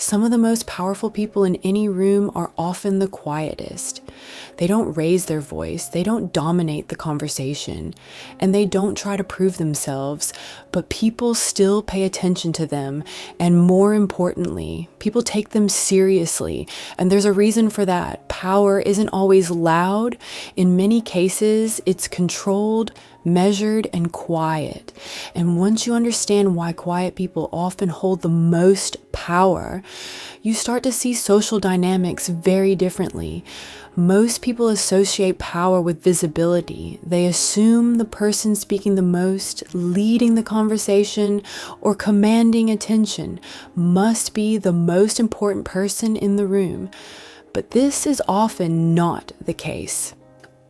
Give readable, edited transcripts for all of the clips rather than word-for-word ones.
some of the most powerful people in any room are often the quietest. They don't raise their voice, they don't dominate the conversation, and they don't try to prove themselves, but people still pay attention to them, and more importantly, people take them seriously, and there's a reason for that. Power isn't always loud. In many cases, it's controlled, measured, and quiet. And once you understand why quiet people often hold the most power, you start to see social dynamics very differently. Most people associate power with visibility. They assume the person speaking the most, leading the conversation, or commanding attention must be the most important person in the room. But this is often not the case.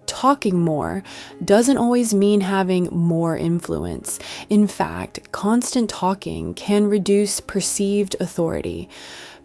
Talking more doesn't always mean having more influence. In fact, constant talking can reduce perceived authority.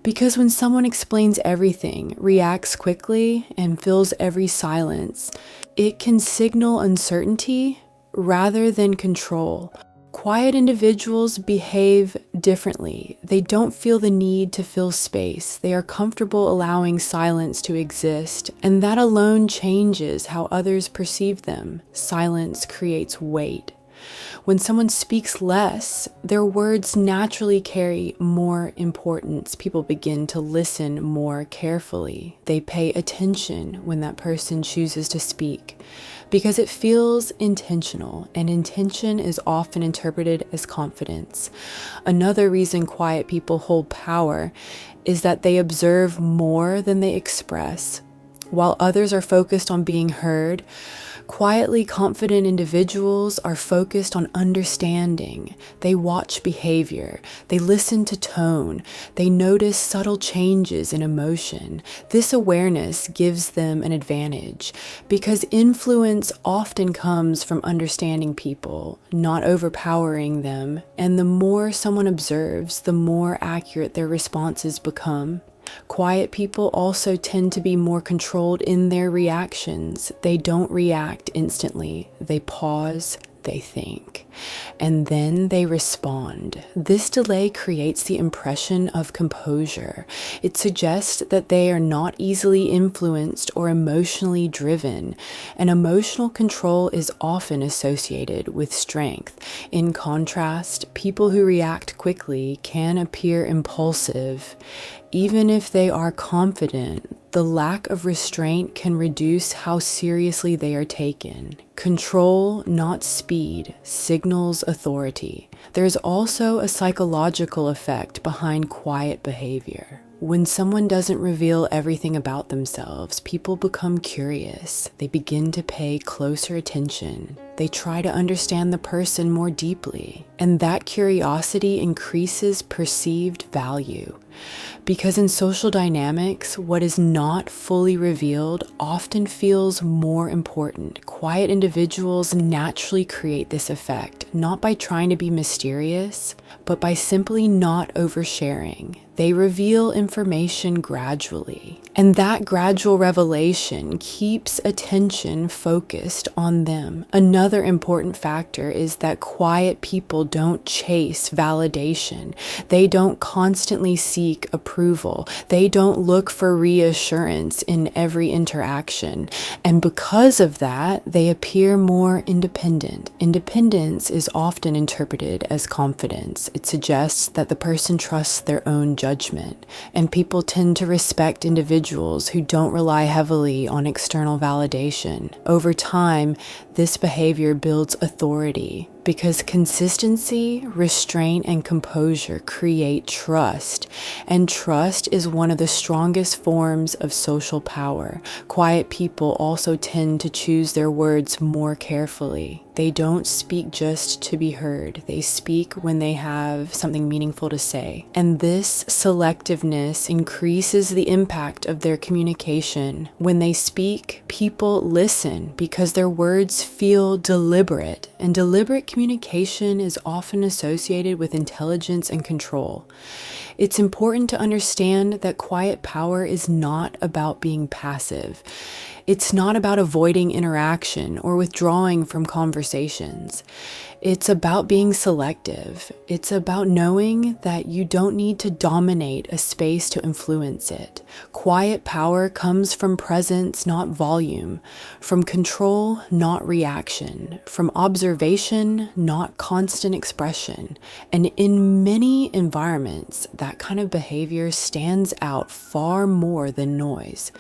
Because when someone explains everything, reacts quickly, and fills every silence, it can signal uncertainty rather than control. Quiet individuals behave differently. They don't feel the need to fill space. They are comfortable allowing silence to exist, and that alone changes how others perceive them. Silence creates weight. When someone speaks less, their words naturally carry more importance. People begin to listen more carefully. They pay attention when that person chooses to speak because it feels intentional, and intention is often interpreted as confidence. Another reason quiet people hold power is that they observe more than they express. While others are focused on being heard, quietly confident individuals are focused on understanding. They watch behavior. They listen to tone. They notice subtle changes in emotion. This awareness gives them an advantage because influence often comes from understanding people, not overpowering them. And the more someone observes, the more accurate their responses become. Quiet people also tend to be more controlled in their reactions. They don't react instantly. They pause, they think, and then they respond. This delay creates the impression of composure. It suggests that they are not easily influenced or emotionally driven, and emotional control is often associated with strength. In contrast, people who react quickly can appear impulsive. Even if they are confident, the lack of restraint can reduce how seriously they are taken. Control, not speed, signals authority. There's also a psychological effect behind quiet behavior. When someone doesn't reveal everything about themselves, people become curious. They begin to pay closer attention. They try to understand the person more deeply, and that curiosity increases perceived value. Because in social dynamics, what is not fully revealed often feels more important. Quiet individuals naturally create this effect, not by trying to be mysterious, but by simply not oversharing. They reveal information gradually, and that gradual revelation keeps attention focused on them. Another important factor is that quiet people don't chase validation. They don't constantly seek approval. They don't look for reassurance in every interaction. And because of that, they appear more independent. Independence is often interpreted as confidence. It suggests that the person trusts their own judgment, and people tend to respect individuals who don't rely heavily on external validation. Over time, this behavior builds authority because consistency, restraint, and composure create trust, and trust is one of the strongest forms of social power. Quiet people also tend to choose their words more carefully. They don't speak just to be heard. They speak when they have something meaningful to say. And this selectiveness increases the impact of their communication. When they speak, people listen because their words feel deliberate, and deliberate communication is often associated with intelligence and control. It's important to understand that quiet power is not about being passive. It's not about avoiding interaction or withdrawing from conversations. It's about being selective. It's about knowing that you don't need to dominate a space to influence it. Quiet power comes from presence, not volume, from control, not reaction, from observation, not constant expression. And in many environments, that kind of behavior stands out far more than noise.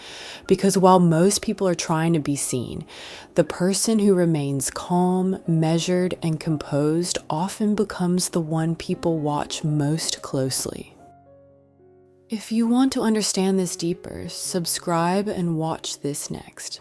Because while most people are trying to be seen, the person who remains calm, measured, and composed often becomes the one people watch most closely. If you want to understand this deeper, subscribe and watch this next.